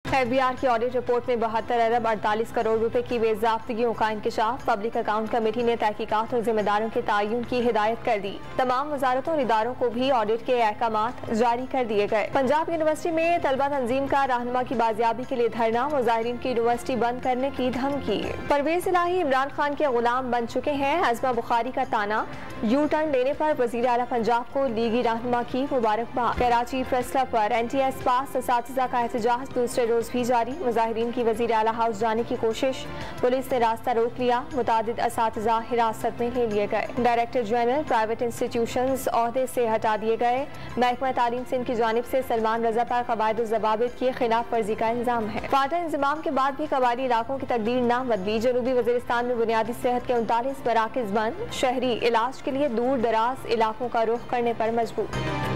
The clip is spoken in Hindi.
FBI की ऑडिट रिपोर्ट में 72 अरब 48 करोड़ रुपए की बेज़ाब्तगियों का इंकशाफ। पब्लिक अकाउंट कमेटी ने तहकीकात और जिम्मेदारों के तयन की हिदायत कर दी। तमाम वजारतों और इदारों को भी ऑडिट के अहकामात जारी कर दिए गए। पंजाब यूनिवर्सिटी में तलबा तंजीम का रहनुमा की बाजियाबी के लिए धरना, मुजाहिरीन की यूनिवर्सिटी बंद करने की धमकी। परवेज इलाही इमरान खान के गुलाम बन चुके हैं, अज़मा बुखारी का ताना। यू टर्न लेने पर वज़ीर आला पंजाब को लीगी रहनुमा की मुबारकबाद। कराची प्रेस क्लब पर NTS पास असातिज़ा का एहतजाज दूसरे रोज भी जारी। मुजाहिरीन की वज़ीर आला हाउस जाने की कोशिश, पुलिस ने रास्ता रोक लिया। मुतादिद असातिज़ा हिरासत में ले लिए गए। डायरेक्टर जनरल प्राइवेट इंस्टीट्यूशंस ओहदे से हटा दिए गए। महकमा तालीम सिंध की जानिब से सलमान रजा पर कवायद ज़वाबित की खिलाफ वर्जी का इल्जाम है। फाटा इंजमाम के बाद भी कबायली इलाकों की तकदीर ना बदली। जनूबी वज़ीरिस्तान में बुनियादी सेहत के 39 मराकज़ बंद। शहरी इलाज के लिए दूर दराज इलाकों का रुख करने पर मजबूर।